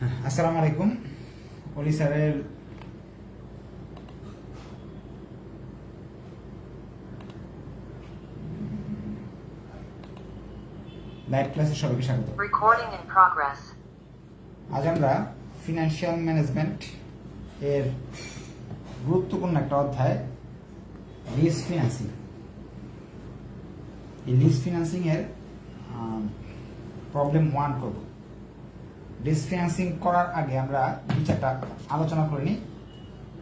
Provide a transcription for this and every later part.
আসসালামু আলাইকুম। অলি স্যারের লাইভ ক্লাসে সবাইকে স্বাগত। Recording in progress. আজ আমরা ফিনান্সিয়াল ম্যানেজমেন্ট এর গুরুত্বপূর্ণ একটা অধ্যায় লিজ ফিন্যান্সিং। এই লিজ ফিন্যান্সিং এর প্রবলেম 1 করব। লিজ ফিন্যান্সিং করার আগে আমরা বিচারটা আলোচনা করে নিই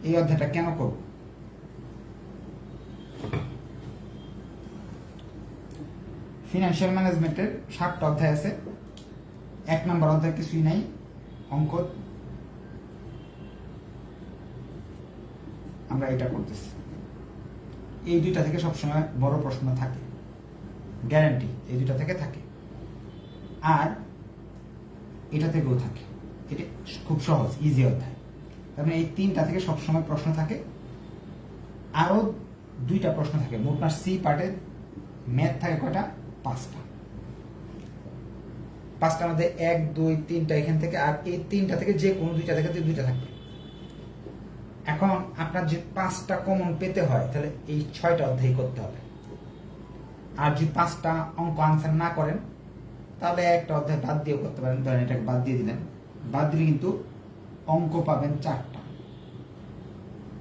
এই অধ্যায়টা কেন করব। ফিনান্সিয়াল ম্যানেজমেন্টের 7টা অধ্যায় আছে। 1 নম্বর অধ্যায় কিছুই নাই, অঙ্ক। আমরা এটা করতেছি। এই দুইটা থেকে সবসময় বড় প্রশ্ন থাকে, গ্যারান্টি এই দুইটা থেকে থাকে, আর এটা থেকেও থাকে। এটা খুব সহজ, ইজি অধ্যায়। তার মানে এই 3টা থেকে সবসময় প্রশ্ন থাকে। আরো 2টা প্রশ্ন থাকে। মোটমাট সি পার্টের ম্যাথ থাকে কয়টা? 5টার মধ্যে 1, 2, 3টা এখান থেকে, আর এই 3টা থেকে যে কোনো 2টা থেকে 2টা থাকবে। এখন আপনার যে 5টা কমন পেতে হয়, তাহলে এই 6টা অধ্যায় করতে হবে। আর যদি 5টা অঙ্ক আনসার না করেন, তাহলে একটা অধ্যায় বাদ দিয়েও করতে পারেন। ধরেন এটাকে বাদ দিয়ে দিলেন, বাদ দিলে কিন্তু অঙ্ক পাবেন 4টা।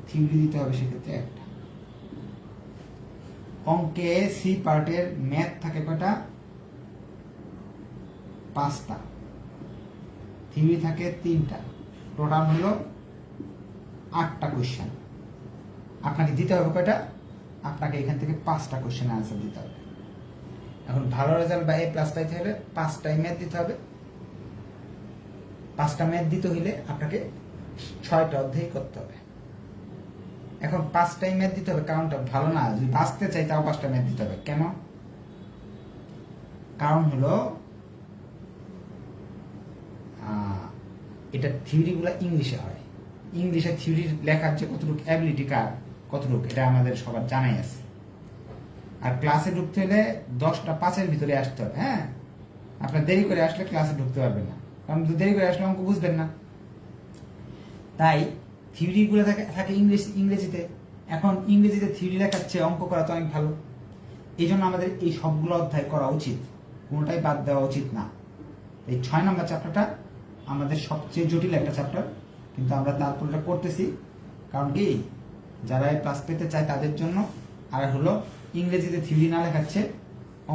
থিওরি দিতে হবে সেক্ষেত্রে 1টা। অঙ্কে সি পার্টের ম্যাথ থাকে কয়টা? 5টা। থিওরি থাকে 3টা। টোটাল হলো 8টা কোশ্চেন। আপনাকে দিতে হবে কয়টা? আপনাকে এখান থেকে 5টা কোশ্চেনের আনসার দিতে হবে। এখন ভালো রেজাল্ট বা A+ পাইতে হলে 5টাই ম্যাথ দিতে হবে। 5টা ম্যাথ দিতে হইলে আপনাকে 6টা অধ্যায় করতে হবে। এখন 5টাই ম্যাথ দিতে হবে, কারণটা ভালো না। যদি বাঁচতে চাই তাও 5টা ম্যাথ দিতে হবে। কেন? কারণ হলো এটা থিওরিগুলো ইংলিশে হয়। ইংলিশে থিওরি লেখার যে কতটুকু অ্যাবিলিটি কার কতটুকু, এটা আমাদের সবার জানাই আছে। আর ক্লাসে ঢুকতে হলে 10টা 5-এর ভিতরে আসতে হবে। হ্যাঁ, আপনার দেরি করে আসলে ক্লাসে ঢুকতে পারবেন না, কারণ দেরি করে আসলে অঙ্ক বুঝবেন না। তাই থিওরিগুলো থাকে ইংরেজিতে। এখন ইংরেজিতে থিওরি লেখার চেয়ে অঙ্ক করা তো অনেক ভালো। এই জন্য আমাদের এই সবগুলো অধ্যায় করা উচিত, কোনোটাই বাদ দেওয়া উচিত না। এই 6 নম্বর চ্যাপ্টারটা আমাদের সবচেয়ে জটিল একটা চ্যাপ্টার, কিন্তু আমরা তারপর এটা করতেছি। কারণ কি, যারা A+ পেতে চায় তাদের জন্য, আর হলো ইংরেজিতে থিওরি না লেখাচ্ছে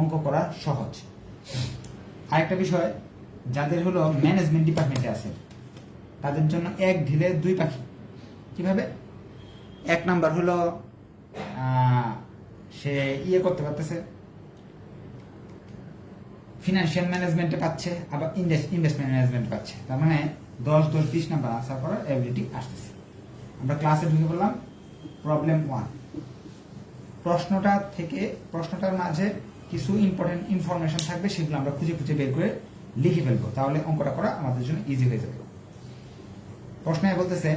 অঙ্ক করা সহজ। আরেকটা বিষয়, যাদের হলো ম্যানেজমেন্ট ডিপার্টমেন্টে আছে তাদের জন্য 1 ঢিলে 2 পাখি। কিভাবে? 1 নাম্বার হলো সে করতে পারতেছে, ফিনান্সিয়াল ম্যানেজমেন্টে পাচ্ছে, আবার ইনভেস্টমেন্ট ম্যানেজমেন্ট পাচ্ছে। তার মানে 10, 10, 20 নাম্বার আনসার করার এবিলিটি আসতেছে। আমরা ক্লাসে ঢুকে বললাম প্রবলেম 1। প্রশ্নটার মাঝে কিছু ইম্পর্টেন্ট ইনফরমেশন থাকবে, সেগুলো আমরা খুঁজে খুঁজে বের করে লিখে ফেলবো, তাহলে অঙ্কটা করা আমাদের জন্য ইজি হয়ে যাবে। প্রশ্নে বলতেছে,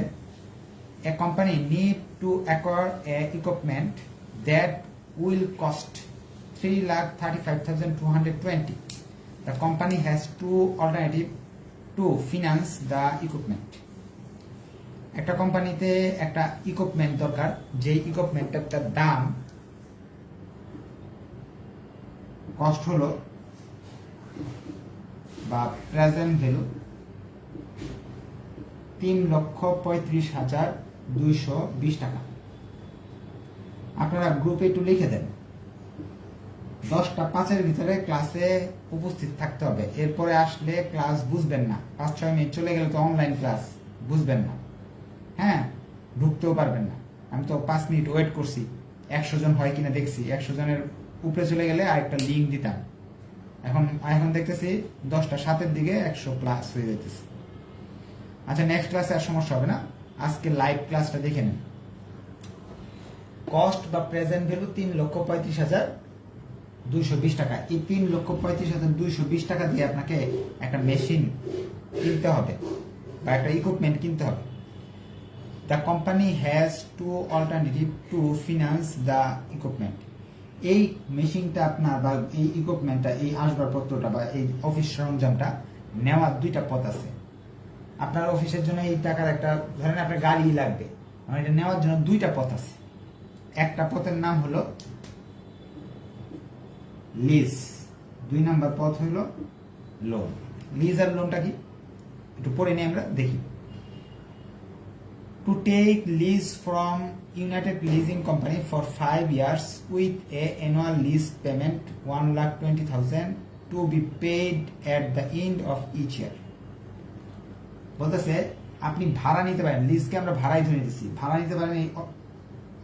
a company need to acquire a equipment that will cost 3,35,220. The company has two alternatives to finance the equipment. একটা কোম্পানিতে একটা ইকুইপমেন্ট দরকার, যে ইকুইপমেন্টটার দাম কস্ট হলো বা প্রেজেন্ট ভ্যালু 3,35,220 টাকা। আপনারা গ্রুপে একটু লিখে দেন। 10টা 5-এর ভিতরে ক্লাসে উপস্থিত থাকতে হবে। এরপরে আসলে ক্লাস বুঝবেন না, 5-6 মিনিট চলে গেলে তো অনলাইন ক্লাস বুঝবেন না। হ্যাঁ, ঢুকতেও পারবেন না। আমি তো 5 মিনিট ওয়েট করছি, 100 জন হয় কিনা দেখছি। 100 জনের উপরে চলে গেলে আরেকটা লিঙ্ক দিতাম। এখন দেখতেছি 10টা 7-এর দিকে 100+ হয়ে যেতেছে। আচ্ছা, নেক্সট ক্লাসে আর সমস্যা হবে না, আজকে লাইভ ক্লাসটা দেখে নেন। কস্ট বা প্রেজেন্ট ভ্যালু 3,35,220 টাকা। এই 3,35,220 টাকা দিয়ে আপনাকে একটা মেশিন কিনতে হবে বা একটা ইকুইপমেন্ট কিনতে হবে। The company has to alternative to finance the equipment. এই মেশিনটা আপনার বা এই ইকুইপমেন্টটা, এই আসবাবপত্রটা বা এই অফিস সরঞ্জামটা নেওয়ার 2টা পথ আছে। আপনার অফিসের জন্য এই টাকার একটা, ধরেন আপনার গাড়ি লাগবে, আমার এটা নেওয়ার জন্য দুইটা পথ আছে। একটা পথের নাম হলো লিজ, 2 নাম্বার পথ হলো লোন। লিজ আর লোনটা কি একটু পড়ে নিয়ে আমরা দেখি। To take lease from United Leasing Company for 5 years with a annual lease payment 1,20,000 to be paid at the end of each year. বলতেছে আপনি ভাড়া নিতে পারেন, লিজকে আমরা ভাড়াই ধরে নিতেছি, ভাড়া নিতে পারেন এই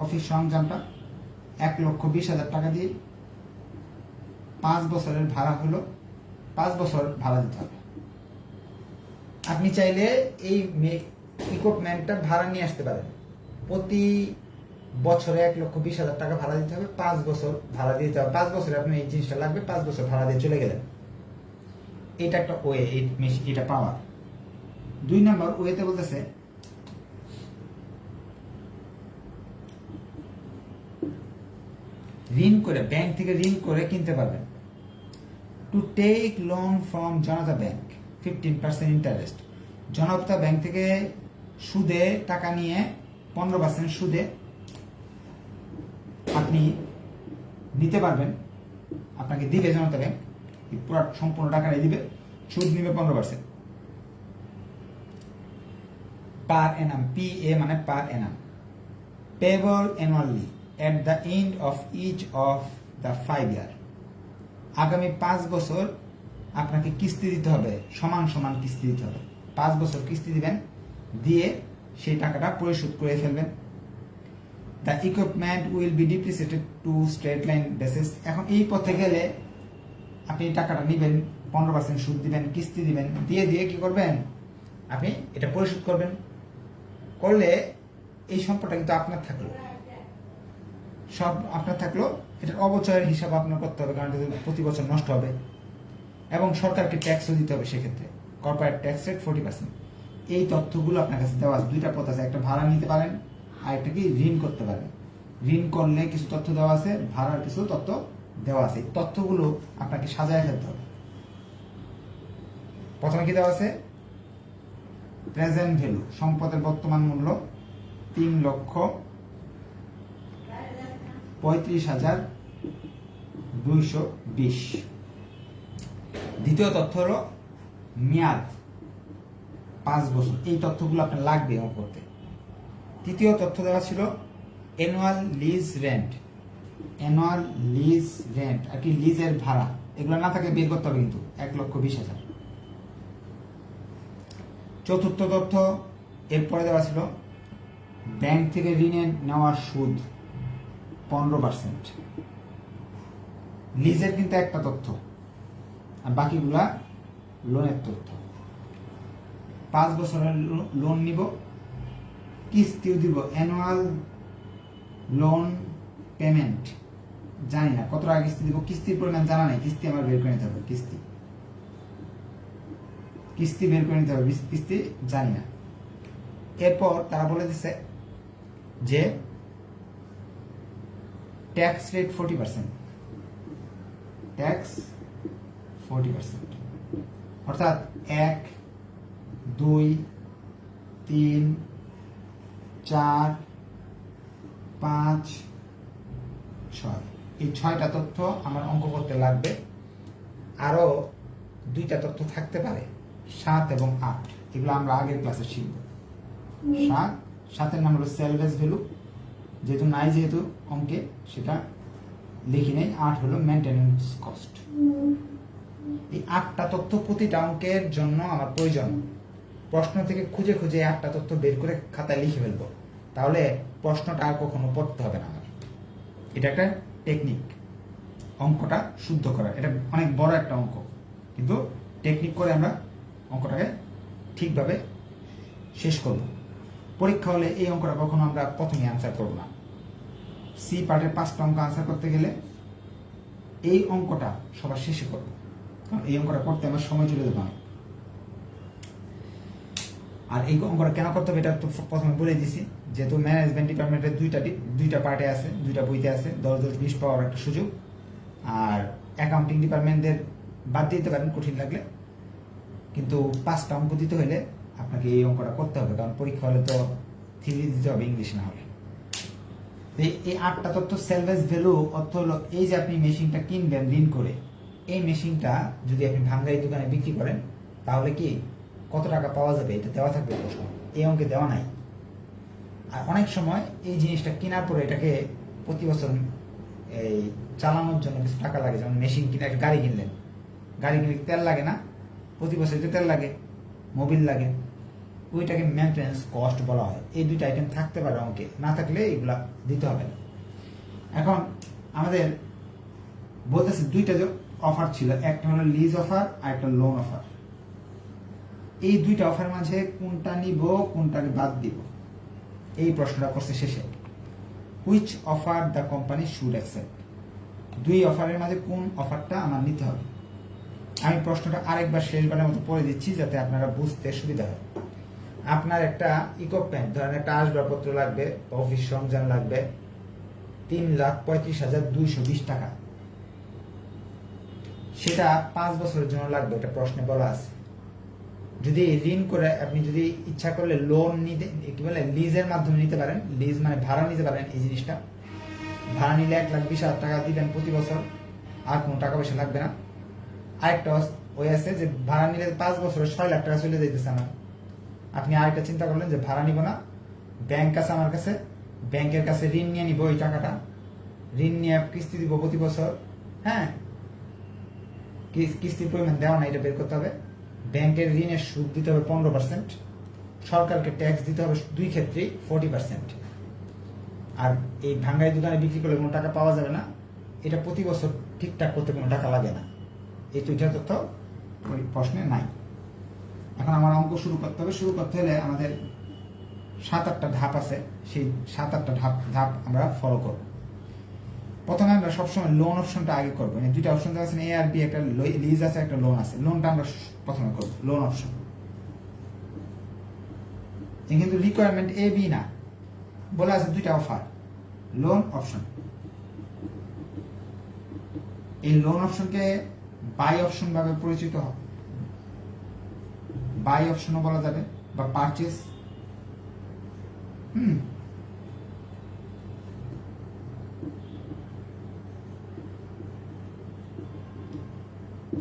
অফিস সরঞ্জামটা 1,20,000 টাকা দিয়ে। 5 বছরের ভাড়া হলো, 5 বছর ভাড়া দিতে হবে। আপনি চাইলে এই ইকুইপমেন্টটা ভাড়া নিয়ে আসতে পারেন, প্রতি বছরে 1,20,000 টাকা ভাড়া দিতে হবে, 5 বছর ভাড়া দিতে হবে। 5 বছরে আপনার এই জিনিসটা লাগবে, 5 বছর ভাড়া দিয়ে চলে গেলেন। এটা একটা ওয়ে, এটা পাওয়ার। 2 নাম্বার ওয়েতে বলতেছে ঋণ করে, ব্যাংক থেকে ঋণ করে কিনতে পারবেন। To take loan from Janata bank 15% interest. Janata bank থেকে সুদে টাকা নিয়ে 15% সুদে আপনি নিতে পারবেন। আপনাকে দিবে জনতা ব্যাংক, পুরো সম্পূর্ণ টাকাটাই দিবে, সুদ নিবে 15%। পার এনাম, PA মানে per annum, payable annually at the end of each of the 5 year. আগামী 5 বছর আপনাকে কিস্তি দিতে হবে, সমান সমান কিস্তি দিতে হবে। 5 বছর কিস্তি দিবেন, দিয়ে সেই টাকাটা পরিশোধ করে ফেলবেন। The equipment will be depreciated to straight line basis. এখন এই পথে গেলে আপনি টাকাটা নেবেন, 15% সুদ দিবেন, কিস্তি দিবেন, দিয়ে দিয়ে কি করবেন, আপনি এটা পরিশোধ করবেন। করলে এই সম্পদটা কিন্তু আপনার থাকলো, সব আপনার থাকলো। এটার অবচয়ের হিসাব আপনার করতে হবে, কারণ এটা প্রতি বছর নষ্ট হবে, এবং সরকারকে ট্যাক্সও দিতে হবে। সেক্ষেত্রে কর্পোরেট ট্যাক্স রেট 40%। এই তথ্যগুলো আপনার কাছে দেওয়া আছে। 2টা পথ আছে, একটা ভাড়া নিতে পারেন, আর একটা কি ঋণ করতে পারেন। ঋণ করলে কিছু তথ্য দেওয়া আছে, ভাড়ার কিছু তথ্য দেওয়া আছে। এই তথ্যগুলো আপনাকে সাজায় ফেলতে হবে। প্রথমে কি দেওয়া আছে, প্রেজেন্ট ভ্যালু, সম্পদের বর্তমান মূল্য 3,35,220। দ্বিতীয় তথ্য হলো মেয়াদ 5 বছর। এই তথ্যগুলো আপনার লাগবে অঙ্ক করতে। তৃতীয় তথ্য দেওয়া ছিল annual lease rent, annual lease rent আর কি লিজের ভাড়া। এগুলো না থাকে বের করতে হবে কিন্তু 1,20,000। চতুর্থ তথ্য এরপরে দেওয়া ছিল ব্যাংক থেকে ঋণে নেওয়া সুদ 15%। লিজের কিন্তু একটা তথ্য, আর বাকিগুলা লোনের তথ্য। 5 বছরের লোন নিব, কিস্তিও দিব, অ্যানুয়াল লোন পেমেন্ট জানি না কত টাকা কিস্তি দিব, কিস্তির পরিমাণ জানা নাই, কিস্তি আমার বের করে নিতে হবে, কিস্তি বের করে নিতে হবে, কিস্তি জানি না। এরপর তারা বলে দিচ্ছে যে ট্যাক্স রেট 40%, ট্যাক্স 40%, অর্থাৎ 1, 2, 3, 4, 5, 6। এই 6টা তথ্য আমার অঙ্ক করতে লাগবে। আরো 2টা তথ্য থাকতে পারে, 7 এবং 8। এগুলো আমরা আগের ক্লাসে শিখব। 7-এর নাম হলো সেলভেজ ভ্যালু, যেহেতু নাই, যেহেতু অঙ্কে সেটা লিখি নেই। 8 হলো মেনটেনেন্স কস্ট। এই 8টা তথ্য প্রতিটা অঙ্কের জন্য আমার প্রয়োজন। প্রশ্ন থেকে খুঁজে খুঁজে 8টা তথ্য বের করে খাতায় লিখে ফেলবো, তাহলে প্রশ্নটা আর কখনো পড়তে হবে না আমার। এটা একটা টেকনিক, অঙ্কটা শুদ্ধ করার। এটা অনেক বড় একটা অঙ্ক, কিন্তু টেকনিক করে আমরা অঙ্কটাকে ঠিকভাবে শেষ করব। পরীক্ষা হলে এই অঙ্কটা কখনো আমরা প্রথমে অ্যান্সার করব না। সি পার্টের 5টা অঙ্ক আনসার করতে গেলে এই অঙ্কটা সবার শেষে করব, কারণ এই অঙ্কটা করতে আমার সময় চলে যাবে অনেক। আর এই অঙ্কটা কেন করতে হবে এটা তো প্রথমে বলে দিছি, যেহেতু ম্যানেজমেন্ট ডিপার্টমেন্টের 2টা পার্টে আছে, 2টা বইতে আছে, 10-10-20 পাওয়ার একটা সুযোগ। আর অ্যাকাউন্টিং ডিপার্টমেন্টের বাদ দিতে পারেন কঠিন লাগলে, কিন্তু 5টা অঙ্ক দিতে হলে আপনাকে এই অঙ্কটা করতে হবে, কারণ পরীক্ষা হলে তো থিওরি দিতে হবে, ইংলিশ না হলে। এই 8টা তথ্য সেলভেজ ভ্যালু অর্থ হলো এই যে আপনি মেশিনটা কিনবেন ঋণ করে, এই মেশিনটা যদি আপনি ভাঙ্গারি দোকানে বিক্রি করেন তাহলে কি কত টাকা পাওয়া যাবে, এটা দেওয়া থাকবে প্রশ্ন, এই অঙ্কে দেওয়া নাই। আর অনেক সময় এই জিনিসটা কেনার পরে এটাকে প্রতি বছর এই চালানোর জন্য কিছু টাকা লাগে, যেমন মেশিন কিনে একটা গাড়ি কিনলেন, গাড়ি কিনলে তেল লাগে না, প্রতি বছর তেল লাগে, মোবিল লাগে, ওইটাকে মেনটেন্স কস্ট বলা হয়। এই দুইটা আইটেম থাকতে পারে অঙ্কে, না থাকলে এগুলা দিতে হবে না। এখন আমাদের বলতেছে দুইটা যে অফার ছিল, একটা হলো লিজ অফার আর একটা লোন অফার। এই দুইটা অফার মাঝে কোনটা নিব, কোনটাকে বাদ দিব, এই প্রশ্নটা করছে শেষে। Which offer the company should accept, দুই অফারের মাঝে কোন অফারটা আমার নিতে হবে। আমি প্রশ্নটা আরেকবার শেষবারের মতো পড়ে দিচ্ছি যাতে আপনারা বুঝতে সুবিধা হয়। আপনার একটা ইকুইপমেন্ট, ধরেন একটা আসবাবপত্র লাগবে, অফিস সরঞ্জাম লাগবে 3,35,220 টাকা, সেটা 5 বছরের জন্য লাগবে, এটা প্রশ্নে বলা আছে। যদি ঋণ করে আপনি যদি ইচ্ছা করলে লোন নিতে, কি বলে, লিজের মাধ্যমে নিতে পারেন, লিজ মানে ভাড়া নিতে পারেন। এই জিনিসটা ভাড়া নিলে 1,20,000 টাকা দিবেন প্রতি বছর, আর কোনো টাকা পয়সা লাগবে না। আরেকটা ওই আছে যে ভাড়া নিলে 5 বছরে 6 লাখ টাকা চলে যাইতেছে আমার। আপনি আরেকটা চিন্তা করলেন যে ভাড়া নিব না, ব্যাংক আছে আমার কাছে, ব্যাংকের কাছে ঋণ নিয়ে নিব, ওই টাকাটা ঋণ নিয়ে কিস্তি দিব প্রতি বছর। হ্যাঁ, কিস্তির পরিমাণ দেওয়া না, এটা বের করতে হবে। ব্যাংকের ঋণের সুদ দিতে হবে 15%, সরকারকে ট্যাক্স দিতে হবে দুই ক্ষেত্রেই 40%। আর এই ভাঙ্গারি দোকানে বিক্রি করলে কোনো টাকা পাওয়া যাবে না, এটা প্রতি বছর ঠিকঠাক করতে কোনো টাকা লাগে না। এই দুইটা তথ্য ওই প্রশ্নে নাই। এখন আমার অঙ্ক শুরু করতে হবে। শুরু করতে হলে আমাদের 7-8টা ধাপ আছে, সেই 7-8টা ধাপ আমরা ফলো করব। প্রথমে আমরা সবসময় লোন অপশনটা আগে করবো, মানে দুইটা অপশন দেওয়া আছে, এ আর বি, একটা লিজ আছে, একটা লোন আছে। লোনটা আমরা প্রথমে করবো, লোন অপশন। কিন্তু রিকোয়ারমেন্ট এ বি না, বলে আছে দুইটা অফার, লোন অপশন। এই লোন অপশনকে বাই অপশন ভাবে পরিচিত হবে, বাই অপশনও বলা যাবে, বা পারচেজ।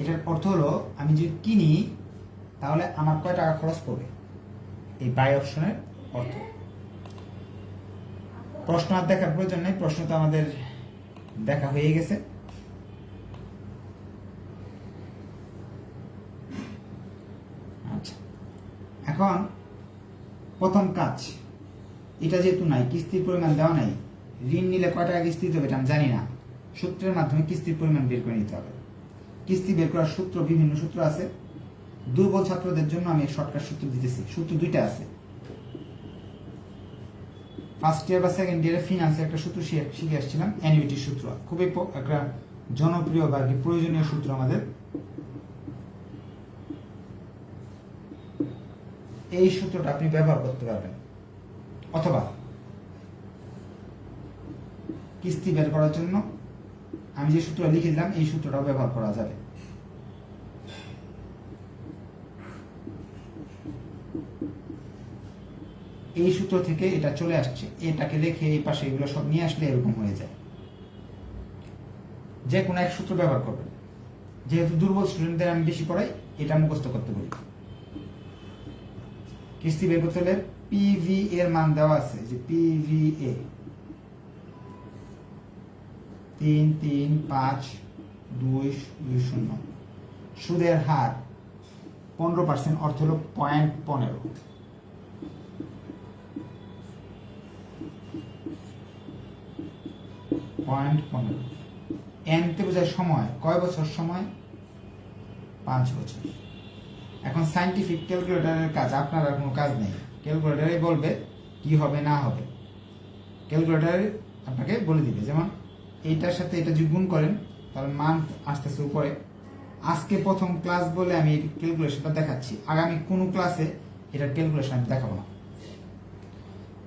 এটার অর্থ হলো আমি যদি কিনি তাহলে আমার কয় টাকা খরচ পড়বে, এই বাই অপশনের অর্থ। প্রশ্ন আর দেখার প্রয়োজন নেই, প্রশ্ন তো আমাদের দেখা হয়ে গেছে। আচ্ছা, এখন প্রথম কাজ, এটা যেহেতু নাই, কিস্তির পরিমাণ দেওয়া নাই, ঋণ নিলে কয় টাকা কিস্তি দিতে হবে এটা আমি জানি না, সূত্রের মাধ্যমে কিস্তির পরিমাণ বের করে নিতে হবে। কিস্তি বের করার সূত্র, বিভিন্ন সূত্র আছে। দুর্বল ছাত্রদের জন্য আমি শর্টকাট সূত্র দিতেছি। সূত্র দুইটা আছে, ফার্স্ট ইয়ার বা সেকেন্ড ইয়ারে ফিনান্সে একটা সূত্র শিখে আসছিলাম, অ্যানুইটি সূত্র, খুবই একটা জনপ্রিয় বা প্রয়োজনীয় সূত্র আমাদের। এই সূত্রটা আপনি ব্যবহার করতে পারবেন, অথবা কিস্তি বের করার জন্য আমি যে সূত্র লিখে দিলাম এই সূত্রটাও ব্যবহার করা যাবে। এই সূত্র থেকে এটা চলে আসছে, এটাকে রেখে এই পাশে এগুলো সব নিয়ে আসলে এরকম হয়ে যায়। যে কোনো এক সূত্র ব্যবহার করবেন। যেহেতু দুর্বল স্টুডেন্টদের আমি বেশি পড়াই, এটা মুখস্থ করতে বলি। কিস্তি বের করতে হলে পিভি এর মান দেওয়া আছে, যে পিভিএ 3,3,5,2,2,0। সুদের হার 15%, অর্থ হলো 0.15। এনতে বোঝায় সময়, কয় বছর সময়, 5 বছর। এখন সাইন্টিফিক ক্যালকুলেটরের কাজ, আপনার আর কোনো কাজ নেই, ক্যালকুলেটরই বলবে কি হবে না হবে, ক্যালকুলেটর আপনাকে বলে দিবে। যেমন এইটার সাথে এটা যদি গুণ করেন তাহলে মান আসতেছে উপরে। আজকে প্রথম ক্লাস বলে আমি এই ক্যালকুলেশনটা দেখাচ্ছি, আগামী কোনো ক্লাসে এটার ক্যালকুলেশন আমি দেখাবো না।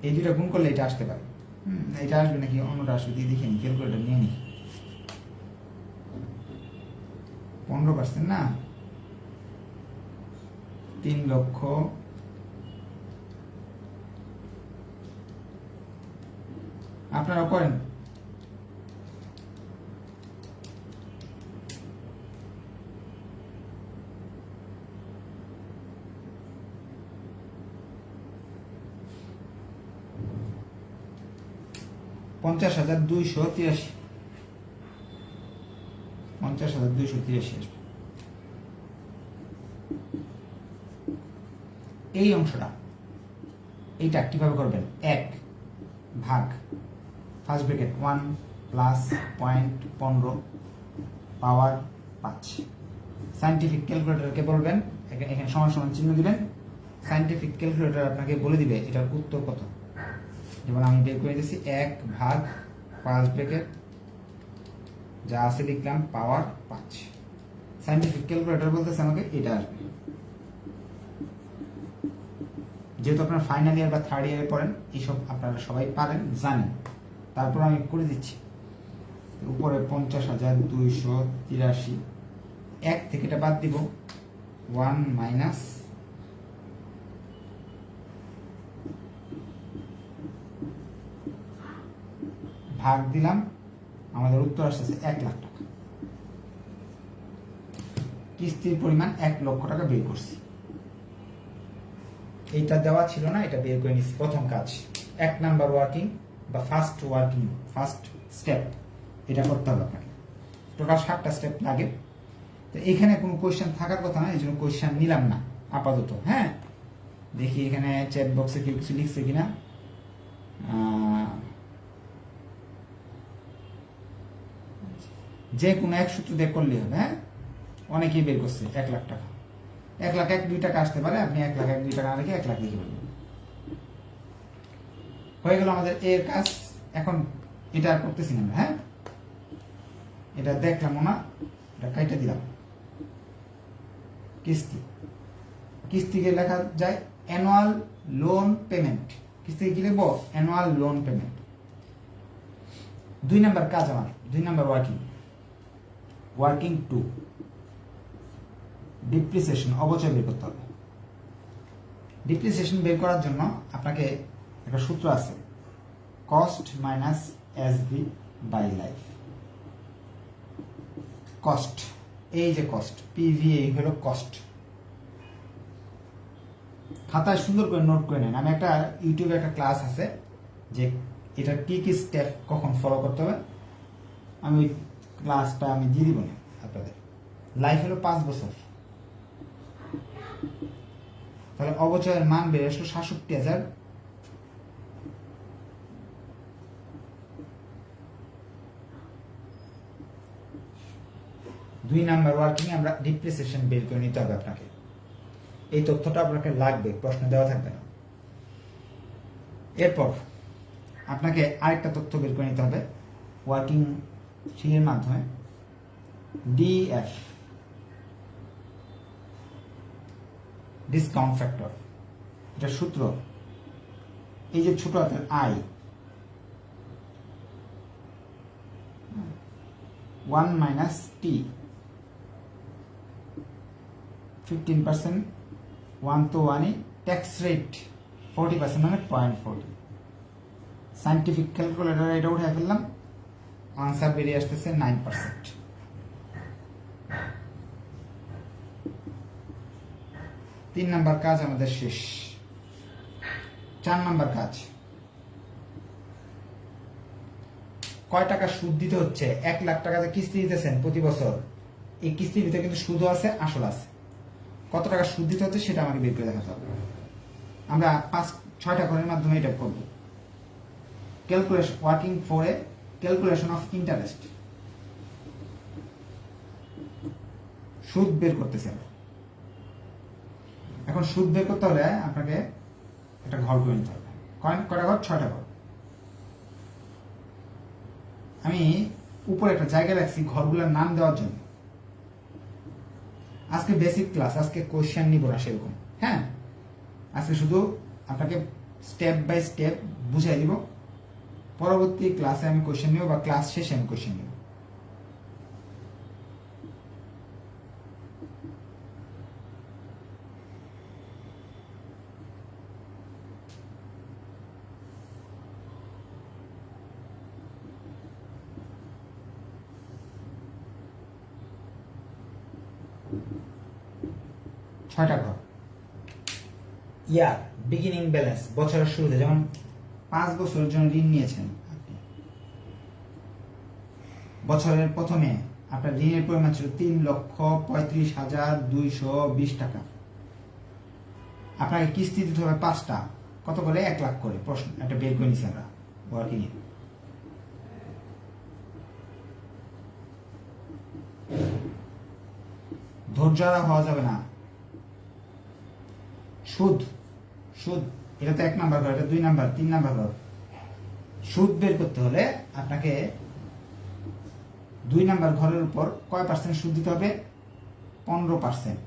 এই দুটা গুণ করলে এটা আসতে পারে। এটা আসবে নাকি অন্যটা আসবে দিয়ে দেখে নি, ক্যালকুলেটর নিয়ে নি। 15% না, 3,00,000 আপনারা করেন। পঞ্চাশ হাজার 283, 50,283 আসবে। এই অংশটা এইটা কিভাবে করবেন? 1 ভাগ ফার্স্ট ব্র্যাকেট 1 প্লাস 0.15 পাওয়ার 5। সায়েন্টিফিক ক্যালকুলেটরকে বলবেন, এখানে সমান সমান চিহ্ন দিবেন। সায়েন্টিফিক ক্যালকুলেটর আপনাকে বলে দিবে এটার উত্তর কত। যেমন আমি বের করে দিয়েছি 1 ভাগ ফার্স্ট ব্র্যাকেট যা আছে লিখলাম পাওয়ার 5। সায়েন্টিফিক ক্যালকুলেটর বলতেছে আমাকে এটা আসবে। যেহেতু আপনার ফাইনাল ইয়ার বা থার্ড ইয়ারে পড়েন, এইসব আপনারা সবাই পারেন, জানেন, তারপর আমি করে দিচ্ছি। উপরে 50,283, 1 থেকে এটা বাদ দিব, 1 মাইনাস ভাগ দিলাম, আমাদের উত্তর আসছে 1 লাখ টাকা। কিস্তির পরিমাণ 1 লক্ষ টাকা বের করছি। এইটা দেওয়া ছিল না, এটা বের করে নিচ্ছি। প্রথম কাজ 1 নাম্বার ওয়ার্কিং বা ফার্স্ট স্টেপ এটা করতে হবে আপনাকে। টোটাল 7টা স্টেপ লাগে। তো এখানে কোনো কোয়েশ্চেন থাকার কথা না, এই জন্য কোয়েশ্চেন নিলাম না আপাতত। হ্যাঁ, দেখি এখানে চ্যাট বক্সে কেউ কিছু লিখছে কিনা। যে কোনো এক সূত্র দিয়ে করলেই হবে। হ্যাঁ, অনেকেই বের করছে 1 লাখ টাকা। 1 লাখ 1-2 টাকা আসতে পারে, আপনি 1 লাখ 1-2 টাকা না রেখে 1 লাখ লিখে বলবেন। হয়ে গেল আমাদের এর কাজ। এখন এটা আর করতেছি না। হ্যাঁ, এটা দেখলাম না, এটা কাইটা দিলাম। কিস্তিকে লেখা যায় অ্যানুয়াল লোন পেমেন্ট। কিস্তিকে কি লিখবো? Annual loan payment. 2 নাম্বার কাজ আমার, 2 নাম্বার ওয়ার্কিং 2 ডিপ্রিসিয়েশন, অবচয় বের করতে হবে। ডিপ্রিসিয়েশন বের করার জন্য আপনাকে একটা সূত্র আছে, cost minus SV by life. Cost, এই যে কস্ট, পিভিএ হলো কস্ট। খাতায় সুন্দর করে নোট করে নেন। আমি একটা ইউটিউবে একটা ক্লাস আছে যে এটা কি কি স্টেপ কখন ফলো করতে হবে, আমি ওই ক্লাসটা আমি দিয়ে দিব না আপনাদের। লাইফ হলো 5 বছর, তাহলে অবচয়ের মান বেড়ে আসলো 67,000। দুই নাম্বার ওয়ার্কিং আমরা ডিপ্রিসিয়েশন বের করে নিতে হবে আপনাকে। এই তথ্যটা আপনাকে লাগবে, প্রশ্ন দেওয়া থাকবে না। এরপর আপনাকে আরেকটা তথ্য বের করে নিতে হবে ওয়ার্কিং 3 এর মাধ্যমে। ডিএফ, ডিসকাউন্ট ফ্যাক্টর, এটা সূত্র। এই যে ছোট হাতের আই, 1 মাইনাস টি, 15%, 1 তো 1ই, ট্যাক্স রেট 40% মানে 0.40। সায়েন্টিফিক ক্যালকুলেটর এটা উঠে ফেললাম, আনসার বেরিয়ে আসতেছে 9%। 3 নাম্বার কাজ আমাদের শেষ। 4 নাম্বার কাজ, কয় টাকা সুদ দিতে হচ্ছে? 1 লাখ টাকা যে কিস্তি দিতেছেন প্রতি বছর, এই কিস্তির ভিতরে কিন্তু সুদও আছে, আসল আছে। কত টাকা সুদ দিতে হচ্ছে সেটা আমাকে বের করে দেখাতে হবে। আমরা 5-6টা ঘরের মাধ্যমে এটা করব। Calculation working 4 A calculation of interest, সুদ বের করতেছেন। এখন সুদ বের করতে হলে আপনাকে একটা ঘর করে নিতে হবে। কয়টা ঘর? 6টা ঘর। আমি উপরে একটা জায়গা রাখছি ঘরগুলোর নাম দেওয়ার জন্য। আজকে বেসিক ক্লাস, আজকে কোশ্চেন নিব না সেরকম। হ্যাঁ, আজকে শুধু আপনাকে স্টেপ বাই স্টেপ বুঝাই দিব। পরবর্তী ক্লাসে আমি কোশ্চেন নিব বা ক্লাস শেষে আমি কোশ্চেন নিব। 6টা ঘর। ইয়ার বিগিনিং ব্যালেন্স, বছরের শুরুতে যেমন 5 বছরের জন্য ঋণ নিয়েছেন আপনি, বছরের প্রথমে আপনার ঋণের পরিমাণ ছিল 3,35,220 টাকা। আপনাকে কিস্তি দিতে হবে 5টা, কত করে? 1 লাখ করে। প্রশ্ন একটা বের করে নিচ্ছি আমরা ওয়ার্কিং এ। ধৈর্য হওয়া যাবে না। সুদ, সুদ এটা তো 1 নাম্বার ঘর, এটা 2 নাম্বার, 3 নাম্বার ঘর। সুদ বের করতে হলে আপনাকে 2 নাম্বার ঘরের উপর কয় পার্সেন্ট সুদ দিতে হবে? 15%।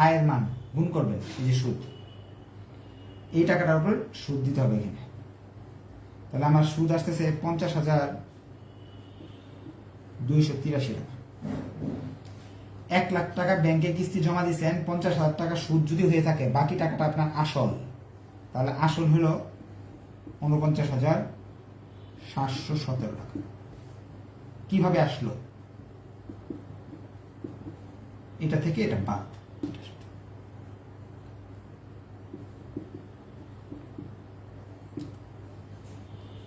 আয়ের মান গুণ করবেন, এই যে সুদ, এই টাকাটার উপর সুদ দিতে হবে এখানে। তাহলে আমার সুদ আসতেছে 50,283 টাকা। 1 লাখ টাকা ব্যাংকে কিস্তি জমা দিচ্ছেন, 50,000 টাকা সুদ যদি হয়ে থাকে, বাকি টাকাটা আপনার আসল। তাহলে আসল হলো 49,717 টাকা। কিভাবে আসলো? এটা থেকে এটা বাদ।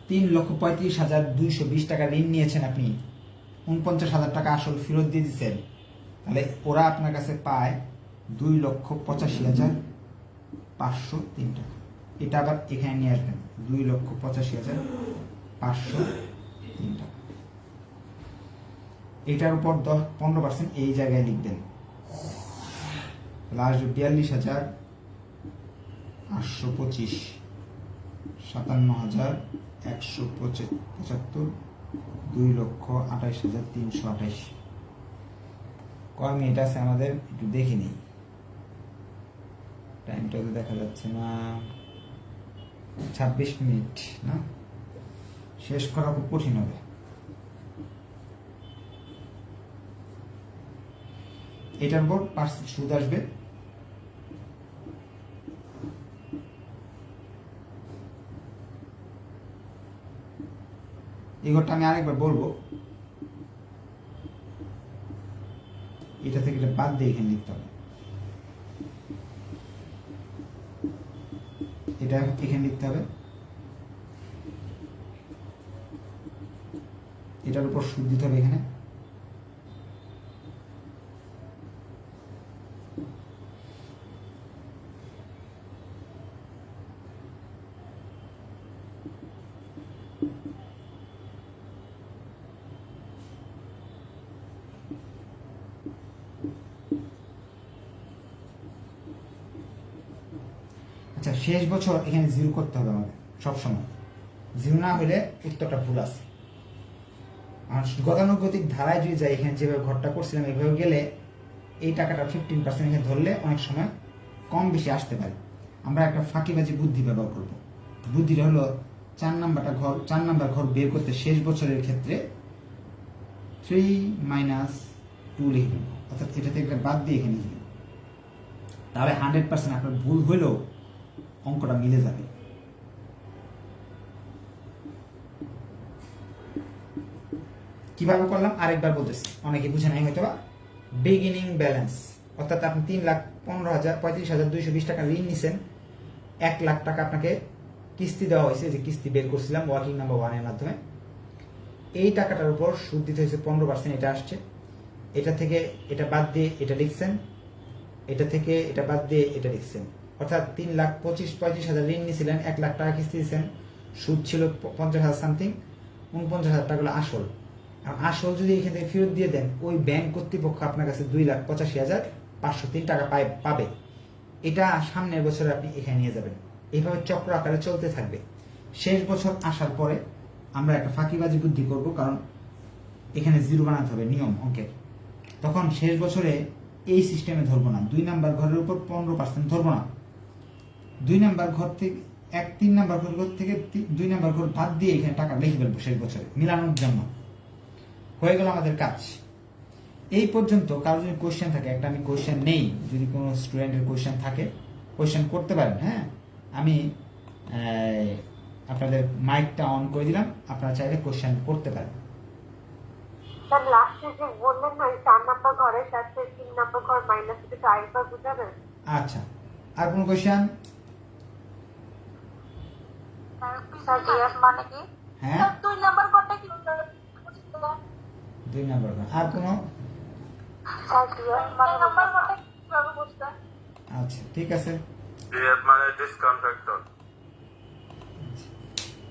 3,35,220 টাকা ঋণ নিয়েছেন আপনি, 49,000 টাকা আসল ফেরত দিয়ে দিচ্ছেন, তাহলে ওরা আপনার কাছে পায় 2,85,503 টাকা। এটা আবার এখানে নিয়ে আসবেন, 2,85,503 টাকা। এটার উপর 15% এই জায়গায় লিখবেন, তাহলে আসবে 42,825, 57,175, 2,28,328। কয় মিনিট আছে আমাদের একটু দেখে নিই, টাইমটা তো দেখা যাচ্ছে না। 26 মিনিট না, শেষ করা খুব কঠিন হবে। এটার উপর পার্সেন্ট সুদ আসবে। এই ঘরটা আমি আরেকবার বলবো, এটা থেকে এটা বাদ দিয়ে এখানে লিখতে হবে, এটা এখানে লিখতে হবে। এটার উপর সুদ দিতে হবে এখানে। আচ্ছা, শেষ বছর এখানে জিরো করতে হবে আমাদের সবসময়। জিরো না হলে উত্তরটা ভুল আছে। আর গতানুগতিক ধারায় যদি যাই, এখানে যেভাবে ঘরটা করছিলাম এইভাবে গেলে এই টাকাটা 15% এখানে ধরলে অনেক সময় কম বেশি আসতে পারে। আমরা একটা ফাঁকিবাজি বুদ্ধি ব্যবহার করব। বুদ্ধিটা হলো 4 নাম্বার ঘর বের করতে শেষ বছরের ক্ষেত্রে 3 - 2 লিখবেন, অর্থাৎ এটা থেকে বাদ দিয়ে এখানে লিখবেন। তাহলে 100% আপনার ভুল হলেও অঙ্কটা মিলে যাবে। কিভাবে করলাম আরেকবার বলতেছি, অনেকে বুঝে নাই হয়তো। বিগিনিং ব্যালেন্স, অর্থাৎ আপনি 3,35,220 টাকা ঋণ নিছেন, 1 লাখ টাকা আপনাকে কিস্তি দেওয়া হয়েছে, যে কিস্তি বের করছিলাম ওয়ার্কিং নাম্বার 1 এর মাধ্যমে। এই টাকাটার উপর সুদ দিতে হয়েছে 15%, এটা আসছে। এটা থেকে এটা বাদ দিয়ে এটা লিখছেন, এটা থেকে এটা বাদ দিয়ে এটা লিখছেন, অর্থাৎ 3,35,000 ঋণ নিয়েছিলেন, 1 লাখ টাকা কিস্তি দিচ্ছেন, সুদ ছিল 50,000 সামথিং, 49,000 টাকা হলো আসল। আর আসল যদি এখান থেকে ফেরত দিয়ে দেন, ওই ব্যাংক কর্তৃপক্ষ আপনার কাছে 2,85,503 টাকা পাবে। এটা সামনের বছরে আপনি এখানে নিয়ে যাবেন। এইভাবে চক্র আকারে চলতে থাকবে। শেষ বছর আসার পরে আমরা একটা ফাঁকিবাজি বুদ্ধি করব, কারণ এখানে জিরো বানাতে হবে নিয়ম অঙ্কের। তখন শেষ বছরে এই সিস্টেমে ধরবো না, 2 নাম্বার ঘরের উপর 15% ধরবো না। 2 নাম্বার ঘর থেকে 3 নাম্বার ঘর থেকে 2 নাম্বার ঘর বাদ দিয়ে এখানে টাকা লিখে ফেলবো শেষ বছরে মিলানোর জন্য। হয়ে গেল আমাদের কাজ। এই পর্যন্ত কারো যদি কোয়েশ্চেন থাকে, একটা আমি কোয়েশ্চেন নেই, যদি কোনো স্টুডেন্টের কোয়েশ্চেন থাকে কোয়েশ্চেন করতে পারেন। হ্যাঁ, আমি আপনাদের মাইকটা অন করে দিলাম, আপনারা চাইলে কোয়েশ্চেন করতে পারেন। স্যার লাস্টে যে বললেন না 4 নাম্বার ঘরের সাথে 3 নাম্বার ঘর মাইনাস এটা আরেকবার বুঝাবেন? আচ্ছা, আর কোন কোশ্চেন? স্যার ডিএফ মানে কি? হ্যাঁ, স্যার 2 নাম্বার ঘরটা কি? 2 নাম্বার ঘর। আর কোন? স্যার ডিএফ মানে নাম্বার ঘরটা কিভাবে বুঝবেন? আচ্ছা, ঠিক আছে। ডিএফ মানে ডিসকাউন্ট ফ্যাক্টর।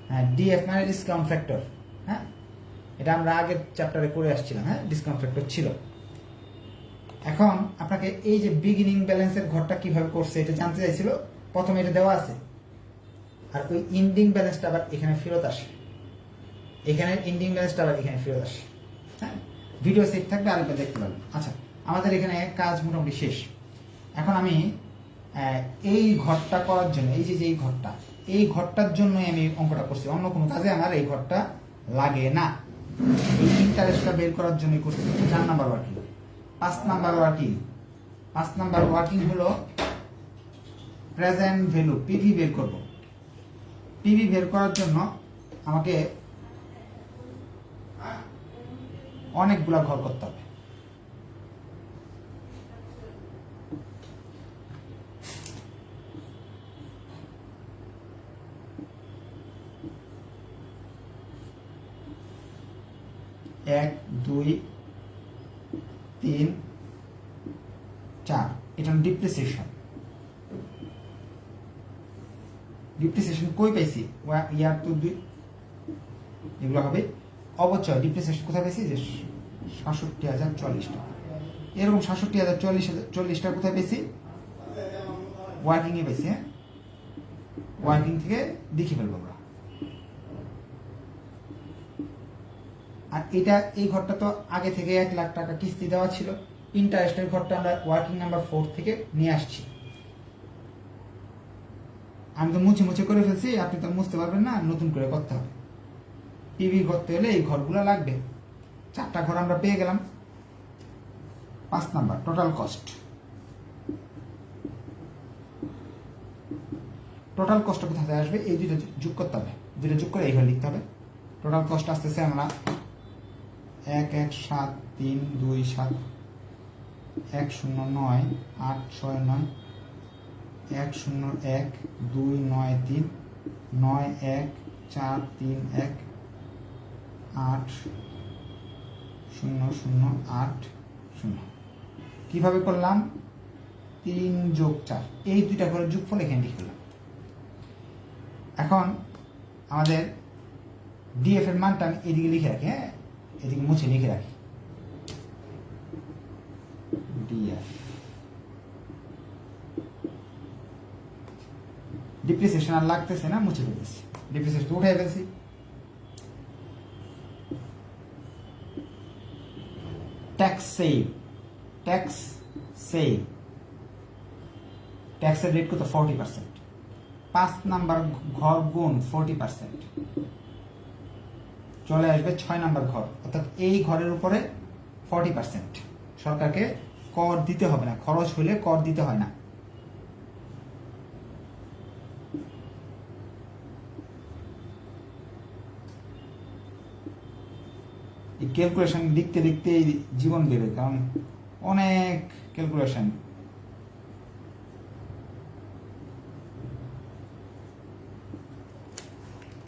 হ্যাঁ, ডিএফ মানে ডিসকাউন্ট ফ্যাক্টর। হ্যাঁ, এটা আমরা আগের চ্যাপ্টারে করে আসছিলাম। হ্যাঁ, ডিসকাউন্ট ফ্যাক্টর ছিল। এখন আপনাকে এই যে বিগিনিং ব্যালেন্সের ঘরটা কিভাবে করছে এটা জানতে চাইছিল। প্রথমে এটা দেওয়া আছে, আর ওই ইন্ডিং ব্যালেন্সটা আবার এখানে ফেরত আসে, এখানে ইন্ডিং ব্যালেন্সটা আবার এখানে ফেরত আসে। হ্যাঁ, ভিডিও সেট থাকবে, আরেকবার দেখতে পাবেন। আচ্ছা, আমাদের এখানে কাজ মোটামুটি শেষ। এখন আমি এই ঘরটা করার জন্য, এই যে এই ঘরটা, এই ঘরটার জন্যই আমি অঙ্কটা করছি, অন্য কোনো কাজে আমার এই ঘরটা লাগে না। এই ইন্টারেস্টটা বের করার জন্যই করছি। 4 number working. 5 number working, 5 number working হলো প্রেজেন্ট ভ্যালু পিভি বের করব। পিভি বের করার জন্য আমাকে অনেকগুলা ঘর করতে হবে। এক, 2, 3, 4। এটা ডিপ্রিসিয়েশন। ডিপ্রিসিয়েশন কই পাইছি? ইয়ার তো 2, এগুলো হবে অবচয়। ডিপ্রিসিয়েশন কোথায় পাইছি? যে ৬৭,০৪০ টাকা। এরকম ৬৭,০৪০ টাকা কোথায় পেয়েছি? ওয়ার্কিং এ পেয়েছি। হ্যাঁ, ওয়ার্কিং থেকে দেখে ফেলবো আমরা। আর এটা, এই ঘরটা তো আগে থেকে 1 লাখ টাকা কিস্তি দেওয়া ছিল। ইন্টারেস্টের ঘরটা আমরা ওয়ার্কিং নাম্বার 4 থেকে নিয়ে আসছি। আমি তো মুছে মুছে করে ফেলছি, আপনি তো মুছতে পারবেন না, নতুন করে করতে হবে। পিভি করতে হলে এই ঘরগুলো লাগবে। 4টা ঘর আমরা পেয়ে গেলাম। 5 number total cost. Total cost কোথায় আসবে? এই দুইটা যোগ করতে হবে। দুইটা যোগ করে এই ঘরে লিখতে হবে। টোটাল কস্ট আসতেছে আমরা 1,1,7,3,2,7 1,0,9 8,6,9 1,0,1,2,9,3 9,1,4,3,1 8,0,0,8,0। কিভাবে করলাম? 3 যোগ 4, এই দুইটা করে যোগফল এখানে লিখলাম। এখন আমাদের ডিএফ এর মানটা আমি এদিকে লিখে রাখি। হ্যাঁ, এদিকে মুছে লিখে রাখি। ডিএফ ডিপ্রিসিয়েশন আর লাগতেছে না, মুছে ফেলতেছি। ডিপ্রিসিয়েশন উঠে ফেলছি। ট্যাক্স সেভ, ট্যাক্স সেভ, ট্যাক্সের রেট কত? 40%। 5 নাম্বার ঘর গুণ 40%, চলে আসবে 6 নাম্বার ঘর। অর্থাৎ এই ঘরের উপরে 40% সরকারকে কর দিতে হবে না। খরচ হলে কর দিতে হয় না। এই ক্যালকুলেশন লিখতে লিখতে জীবন দেবে, কারণ অনেক ক্যালকুলেশন।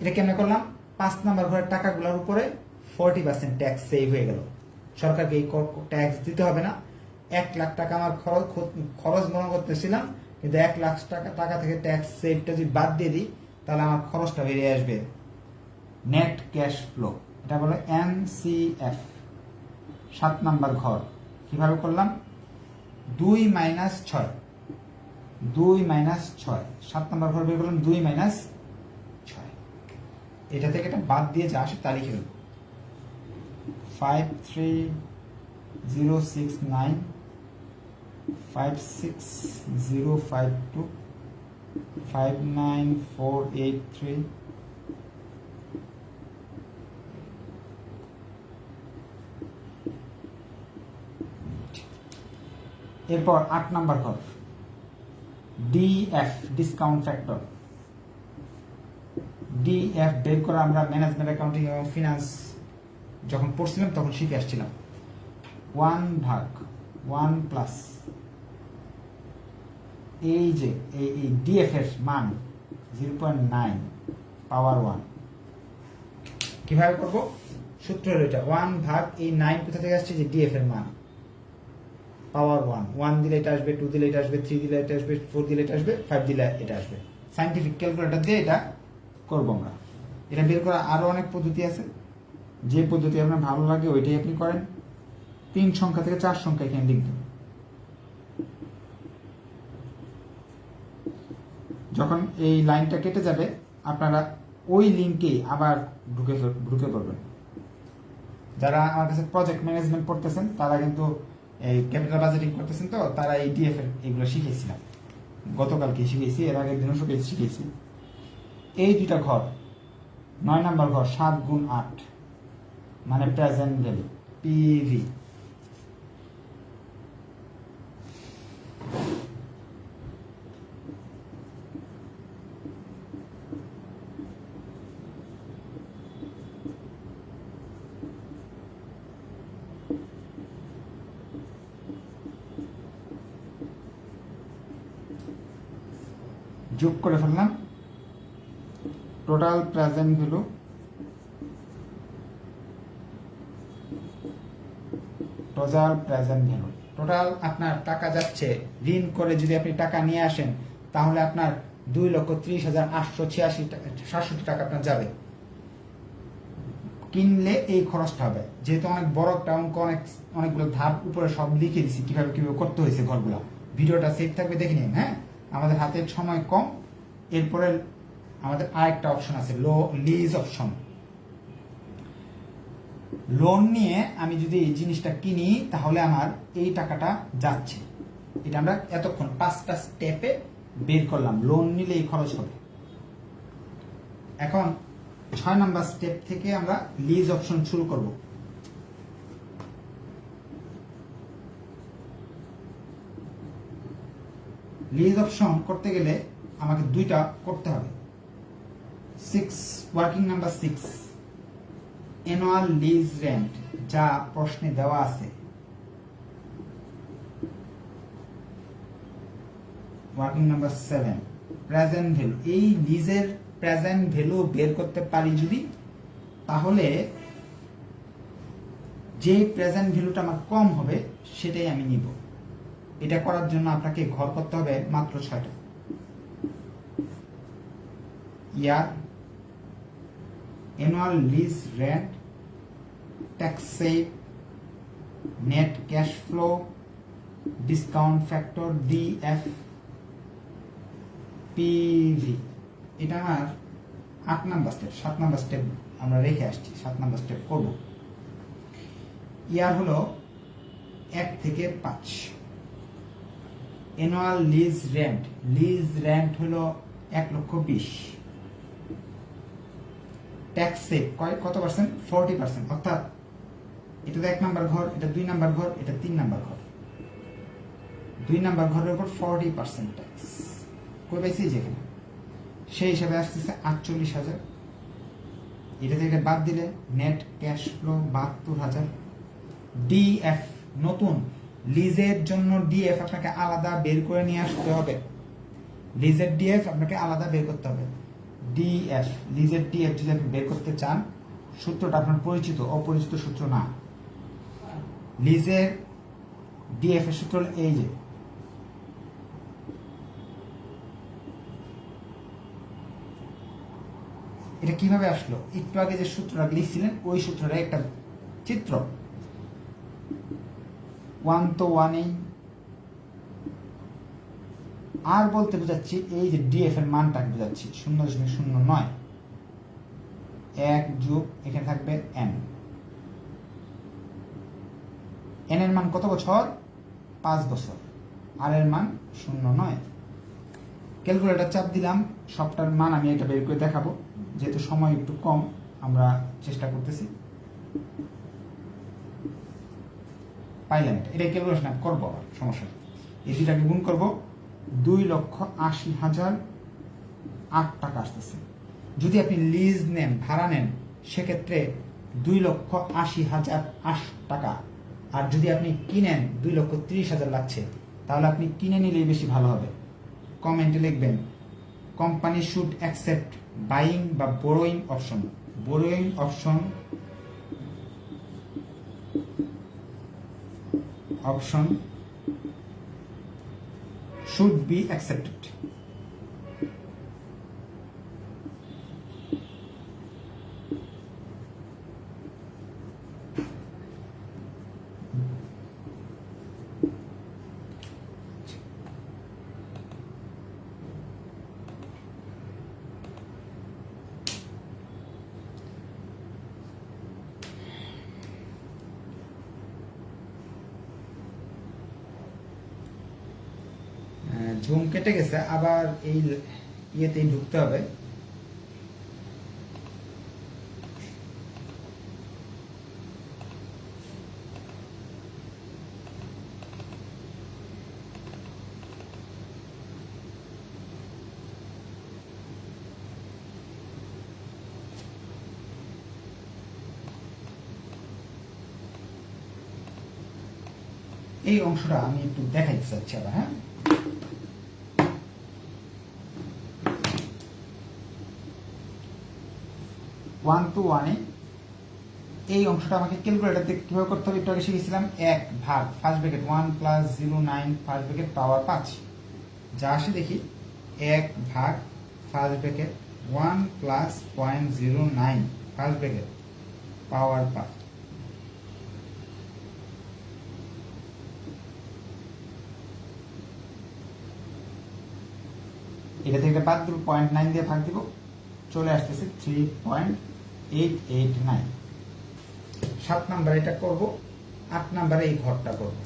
এটা কেমনে করলাম? 5 নাম্বার ঘরের টাকাগুলোর উপরে 40% ট্যাক্স সেভ হয়ে গেল। সরকারকে এই ট্যাক্স দিতে হবে না। 1 লাখ টাকা আমার খরচ মনে করতেছিলাম, কিন্তু 1 লাখ টাকা থেকে ট্যাক্স সেভটা যদি বাদ দিয়ে দিই, তাহলে আমার খরচটা বেরিয়ে আসবে নেট ক্যাশ ফ্লো। এটা বলে NCF। 7 নাম্বার ঘর কিভাবে করলাম? 2 - 6, 2 - 6। 7 নাম্বার ঘর বের করলাম 2 - 6। এটা থেকে এটা বাদ দিয়ে যা আসে তা লিখে দেব। 53069 56052 59483 এরপর 8 নাম্বার ঘর ডিএফ, ডিসকাউন্ট ফ্যাক্টর। ডিএফ বের করা আমরা ম্যানেজমেন্ট অ্যাকাউন্টিং এবং ফিনান্স যখন পড়ছিলাম তখন শিখে আসছিলাম। 1 ভাগ 1 প্লাস এই যে এই ডিএফ এর মান 0.9 পাওয়ার 1। কিভাবে করব? সূত্র হলো এটা, 1 ভাগ এই 9 কোথা থেকে আসছে? যে ডিএফ এর মান পাওয়ার 1। 1 দিলে এটা আসবে, 2 দিলে এটা আসবে, 3 দিলে এটা আসবে, 4 দিলে এটা আসবে, 5 দিলে এটা আসবে। সায়েন্টিফিক ক্যালকুলেটর দিয়ে এটা করবো আমরা। এটা বের করা আরো অনেক পদ্ধতি আছে, যে পদ্ধতি আপনার ভালো লাগে ওইটাই আপনি করেন। 3 সংখ্যা থেকে 4 সংখ্যা এখানে লিখবেন। যখন এই লাইনটা কেটে যাবে আপনারা ওই লিঙ্কে আবার ঢুকে পড়বেন। যারা আমার কাছে প্রজেক্ট ম্যানেজমেন্ট পড়তেছেন তারা কিন্তু এই ক্যাপিটাল বাজেটিং করতেছেন, তো তারা এই ডিএফ এর এগুলো শিখেছিলাম, গতকালকে শিখেছি, এর আগের দিনও শিখেছি। এই দুইটা ঘর, 9 নাম্বার ঘর 7 গুণ 8 মানে প্রেজেন্ট ভ্যালু পিভি। যোগ করে ফেললাম টোটাল প্রেজেন্ট ভ্যালু টোটাল আপনার টাকা যাচ্ছে। ঋণ করে যদি আপনি টাকা নিয়ে আসেন তাহলে আপনার 2,30,886 টাকা আপনার যাবে। কিনলে এই খরচটা হবে। যেহেতু অনেক বড় একটা অঙ্ক, অনেকগুলো ধাপ উপরে সব লিখে দিছি কিভাবে করতে হয়েছে ঘরগুলো। ভিডিওটা সেভ থাকবে, দেখে নিন। হ্যাঁ, আমাদের হাতে সময় কম। এরপরে আমাদের আরেকটা অপশন আছে, লিজ অপশন। লোন নিয়ে আমি যদি এই জিনিসটা কিনি তাহলে আমার এই টাকাটা যাচ্ছে। এটা আমরা এতক্ষণ 5টা স্টেপে বের করলাম, লোন নিলে এই খরচ হবে। এখন 6 নাম্বার স্টেপ থেকে আমরা লিজ অপশন শুরু করব। লিজ অপশন করতে গেলে আমাকে দুইটা করতে হবে। 6 working number 6 annual lease rent, যা প্রশ্নে দেওয়া আছে। Working number 7 present value. এই লিজের প্রেজেন্ট ভ্যালু বের করতে পারি যদি, তাহলে যে প্রেজেন্ট ভ্যালুটা আমার কম হবে সেটাই আমি নিব। এটা করার জন্য আপনাকে ঘর করতে হবে মাত্র 6টা। Year, annual lease rent, tax save, net cash flow, discount factor, DF, PV. এটা আমার 8 নাম্বার স্টেপ। 7 নাম্বার স্টেপ আমরা রেখে আসছি, 7 নাম্বার স্টেপ করব। ইয়ার হলো 1 থেকে 5। অ্যানুয়াল লিজ রেন্ট হলো 1,20,000। ট্যাক্স সেভ কত পার্সেন্ট? 40%। অর্থাৎ এটা তো 1 নাম্বার ঘর, এটা 2 নাম্বার ঘর, এটা 3 নাম্বার ঘর। 2 নাম্বার ঘরের উপর 40% ট্যাক্স কই পাইছি? যেখানে সেই হিসাবে আসতেছে 48,000। এটা থেকে বাদ দিলে নেট ক্যাশ ফ্লো 72,000। ডিএফ, নতুন লিজের জন্য ডিএফ আপনাকে আলাদা বের করে নিয়ে আসতে হবে। লিজের ডিএফ আপনাকে আলাদা বের করতে হবে। ডিএফ, লিজের ডিএফ যদি আপনি বের করতে চান, সূত্রটা আপনার পরিচিত, অপরিচিত সূত্র না। লিজের ডিএফ এর সূত্র হলো এই যে, এটা কিভাবে আসলো? একটু আগে যে সূত্রটা লিখছিলেন ওই সূত্রটা একটা চিত্র। 1 তো 1এই, আর বলতে বোঝাচ্ছি এই যে ডিএফ এর মানটাকে বোঝাচ্ছি 0.09। 1 যোগ এখানে থাকবে এন। এন এর মান কত বছর? 5 বছর। আর এর মান 0.9। ক্যালকুলেটর চাপ দিলাম, সবটার মান আমি এটা বের করে দেখাবো, যেহেতু সময় একটু কম আমরা চেষ্টা করতেছি। পাইলাম এটা ক্যালকুলেশন করবো, আবার সমস্যা নেই। এই দুটাকে গুণ করবো, 2,80,008 টাকা আসতেছে। যদি আপনি লিজ নেন, ভাড়া নেন, সেক্ষেত্রে 2,80,000 টাকা, আর যদি আপনি কিনেন 2,30,000 লাগছে, তাহলে আপনি কিনে নিলেই বেশি ভালো হবে। কমেন্টে লিখবেন কোম্পানি শুড অ্যাকসেপ্ট বাইং বা borrowing option. Borrowing option should be accepted. Zoom কেটে গেছে, আবার এই ইয়েতেই ঢুকতে হবে। এই অংশটা আমি একটু দেখাইতে চাচ্ছি আবার, হ্যাঁ। 1 to 1 এই অংশটা আমাকে ক্যালকুলেটর দিয়ে কিভাবে করতে হবে একটু আগে শিখেছিলাম। 1 ভাগ first bracket 1 plus 09 first bracket power 5, যা আসে দেখি 1 ভাগ first bracket 1 plus 0.09 first bracket power 5। এটা থেকে বাদ দিব, 0.9 দিয়ে ভাগ দিব, চলে আসতেছে 3.889। 7 নাম্বার এটা করব, 8 নাম্বারে এই ঘরটা করব।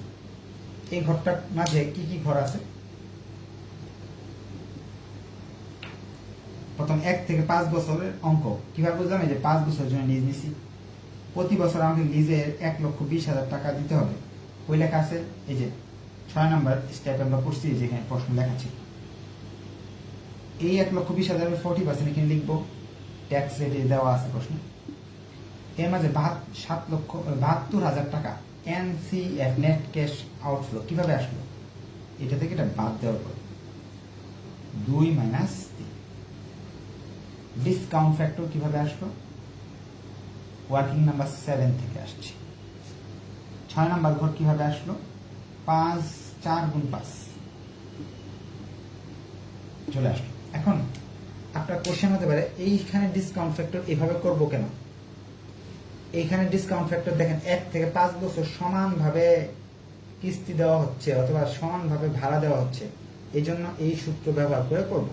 এই ঘরটার মাঝে কি কি ঘর আছে? প্রথম 1 থেকে 5 বছরের অঙ্ক কিভাবে বুঝলাম? এই যে 5 বছরের জন্য লিজ নিছি, প্রতি বছর আমাকে লিজের 1,20,000 টাকা দিতে হবে। ওই লেখা আছে এই যে 6 নাম্বার স্টেপে আমরা পড়ছি, যেখানে প্রশ্ন লেখা ছিল। এই 1,20,000 40% এখানে লিখবো, ট্যাক্স রেটে দেওয়া আছে প্রশ্ন। এর মাঝে 7,72,000 টাকা এনসিএফ নেট ক্যাশ আউটফ্লো কিভাবে আসলো? এটা থেকে এটা বাদ দেওয়ার পর 2 মাইনাস 3। ডিসকাউন্ট ফ্যাক্টর কিভাবে আসলো? ওয়ার্কিং নাম্বার 7 থেকে আসছে। 6 নাম্বার ঘর কিভাবে আসলো? 4 গুণ 5 চলে আসলো। এখন আপনার কোশ্চেন হতে পারে এইখানে ডিসকাউন্ট ফ্যাক্টর এভাবে করব কেন? এইখানে ডিসকাউন্ট ফ্যাক্টর দেখেন 1 থেকে 5 বছর সমানভাবে কিস্তি দেওয়া হচ্ছে অথবা সমানভাবে ভাড়া দেওয়া হচ্ছে, এই জন্য এই সূত্র ব্যবহার করে করব।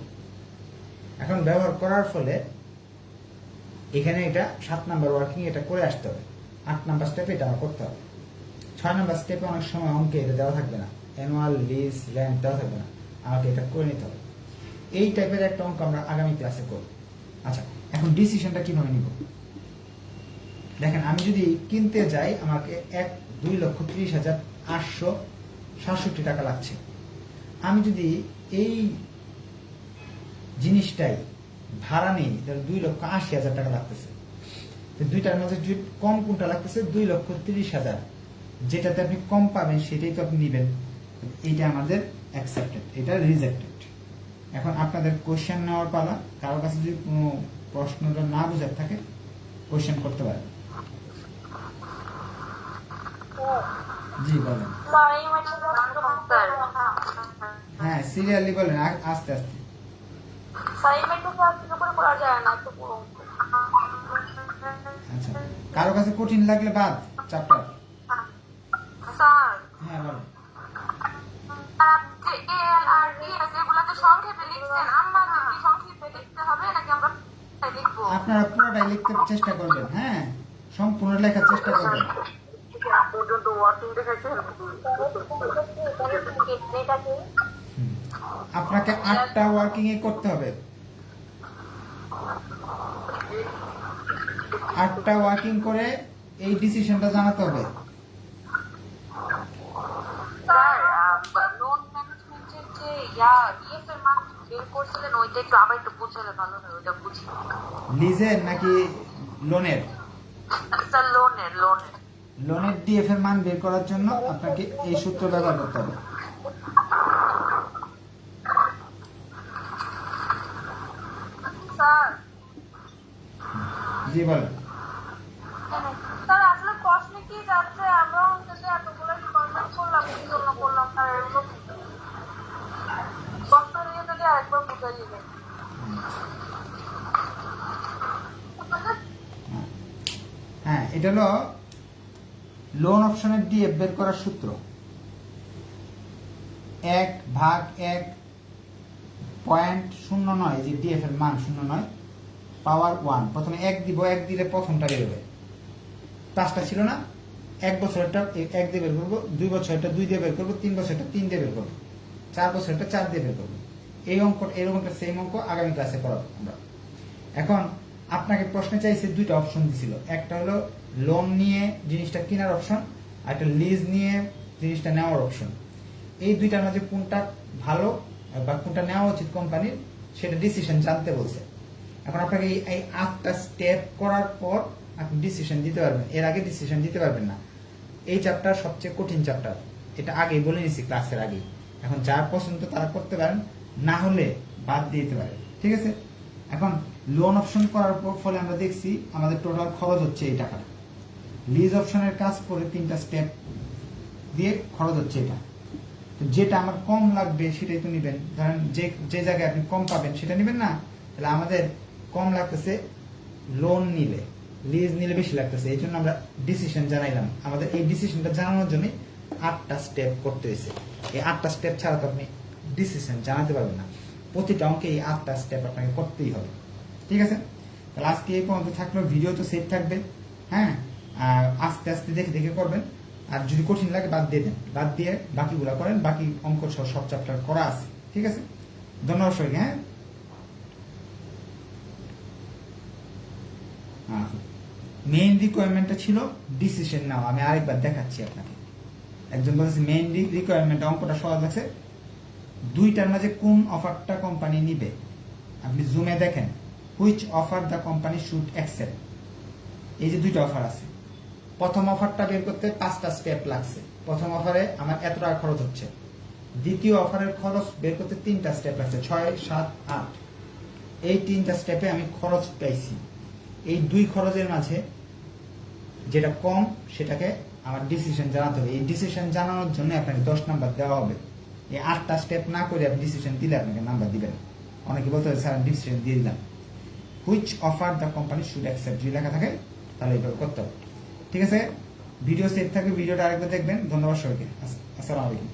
এখন ব্যবহার করার ফলে এখানে এটা 7 নাম্বার ওয়ার্কিং এটা করে আসতে হবে, 8 নাম্বার স্টেপে এটা করতে হবে। 6 নাম্বার স্টেপে অনেক সময় অঙ্কে এটা দেওয়া থাকবে না, অ্যানুয়াল লিজ রেন্ট দেওয়া থাকবে না, আমাকে এটা করে নিতে হবে। এই টাইপের একটা অঙ্ক আমরা আগামী ক্লাসে করব। আচ্ছা, এখন ডিসিশনটা কিভাবে নিব? দেখেন, আমি যদি কিনতে যাই আমাকে 2,30,867 টাকা লাগছে। আমি যদি এই জিনিসটাই ভাড়া নেই তাহলে 2,80,000 টাকা লাগতেছে। দুইটার মধ্যে কম কোনটা লাগতেছে? 2,30,000। যেটাতে আপনি কম পাবেন সেটাই তো আপনি নেবেন। এইটা আমাদের অ্যাকসেপ্টেড, এটা রিজেক্টেড। এখন আপনাদের কোশ্চেন নেওয়ার পালা। কারো কাছে যদি কোনো প্রশ্নটা না বোঝার থাকে কোশ্চেন করতে পারেন। জি বলেন। হ্যাঁ, সিরিয়ালি বলেন, আস্তে আস্তে। আচ্ছা, কারো কাছে কঠিন লাগলে বাদ চ্যাপ্টার। হ্যাঁ বলেন। আপনারা পুরোটাই লিখতে চেষ্টা করবেন, হ্যাঁ, সম্পূর্ণ লেখার চেষ্টা করবেন। আপনাকে 8টা ওয়ার্কিং এ করতে হবে, 8টা ওয়ার্কিং করে এই ডিসিশনটা জানাতে হবে। লিজের নাকি লোনের? স্যার লোনের লোনের ডিএফ এর মান বের করার জন্য আপনাকে এই সূত্র ব্যবহার করতে হবে। স্যার জি বলেন। স্যার আসলে প্রশ্নে কি যাচ্ছে, আমরা হচ্ছে এতগুলো রিকোয়ারমেন্ট করলাম, কি জন্য করলাম স্যার, এগুলো প্রশ্ন নিয়ে যদি আরেকবার বুঝাই দিবেন। হ্যাঁ, এটা হলো লোন অপশনের ডিএফ বের করার সূত্র। 1/1.09 যে ডিএফ এর মান 09 পাওয়ার 1। প্রথমে 1 দিব, 1 দিলে প্রথমটা বেরোবে। 5টা ছিল না, 1 বছরটা 1 দিয়ে বের করবো, 2 বছরটা 2 দিয়ে বের করবো, 3 বছরটা 3 দিয়ে বের করবো, 4 বছরটা 4 দিয়ে বের করবো। এই অঙ্ক, এরকমটা সেম অঙ্ক আগামী ক্লাসে করাবো আমরা। এখন আপনাকে প্রশ্নে চাইছে দুইটা অপশন দিছিল, একটা হলো লোন নিয়ে জিনিসটা কেনার অপশন, আর একটা লিজ নিয়ে জিনিসটা নেওয়ার অপশন। এই দুইটার মাঝে কোনটা ভালো বা কোনটা নেওয়া উচিত কোম্পানির, সেটা ডিসিশন জানতে বলছে। এখন আপনাকে এই 8টা স্টেপ করার পর আপনি ডিসিশন দিতে পারবেন, এর আগে ডিসিশন দিতে পারবেন না। এই চ্যাপ্টার সবচেয়ে কঠিন চ্যাপ্টার, এটা আগেই বলে নিছি ক্লাসের আগেই। এখন যার পছন্দ তারা করতে পারেন, না হলে বাদ দিয়ে দিতে পারেন, ঠিক আছে। এখন লোন অপশন করার ফলে আমরা দেখছি আমাদের টোটাল খরচ হচ্ছে এই টাকা। লিজ অপশনের কাজ করে 3টা স্টেপ দিয়ে খরচ হচ্ছে এটা। তো যেটা আমার কম লাগবে সেটাই তো নিবেন। ধরেন যে জায়গায় আপনি কম পাবেন সেটা নিবেন না। তাহলে আমাদের কম লাগতেছে লোন নিলে, লিজ নিলে বেশি লাগতেছে, এই জন্য আমরা ডিসিশন জানাইলাম। আমাদের এই ডিসিশনটা জানানোর জন্য 8টা স্টেপ করতে হয়েছে। এই 8টা স্টেপ ছাড়া তো আপনি ডিসিশন জানাতে পারবেন না। প্রতিটা অঙ্কে এই 8টা স্টেপ আপনাকে করতেই হবে, ঠিক আছে। তাহলে আজকে এই পর্যন্ত থাকলো, ভিডিও তো সেভ থাকবে, হ্যাঁ। আর আস্তে আস্তে দেখে দেখে করবেন, আর যদি কঠিন লাগে বাদ দিয়ে দেন, বাদ দিয়ে বাকিগুলো করেন। বাকি অঙ্ক সব চ্যাপ্টার করা আছে, ঠিক আছে। ধন্যবাদ সবাইকে। হ্যাঁ, মেইন রিকোয়ারমেন্টটা ছিল ডিসিশন নাও। আমি আরেকবার দেখাচ্ছি আপনাকে। একজন বলেছে মেইন রিকোয়ারমেন্ট, অঙ্কটা সহজ আছে। দুইটার মাঝে কোন অফারটা কোম্পানি নিবে, আপনি জুমে দেখেন, which offer the company should accept. এই যে দুইটা অফার আছে, প্রথম অফারটা বের করতে 5টা স্টেপ লাগছে। প্রথম অফারে আমার এত টাকা খরচ হচ্ছে। দ্বিতীয় অফারের খরচ বের করতে 3টা স্টেপ লাগছে, 6, 7, 8। এই 3টা স্টেপে আমি খরচ পাইছি। এই দুই খরচের মাঝে যেটা কম সেটাকে আমার ডিসিশন জানাতে হবে। এই ডিসিশন জানানোর জন্য আপনাকে 10 নাম্বার দেওয়া হবে। এই 8টা স্টেপ না করে আপনি ডিসিশন দিলে আপনাকে নাম্বার দিবেন। অনেকে বলতে হবে স্যার ডিসিশন দিয়ে দিলাম। Which offer the company should accept যদি লেখা থাকে তাহলে এইভাবে করতে হবে, ঠিক আছে। ভিডিও সেভ থাকবে, ভিডিওটা আরেকবার দেখবেন। ধন্যবাদ সবাইকে, আসসালামু আলাইকুম।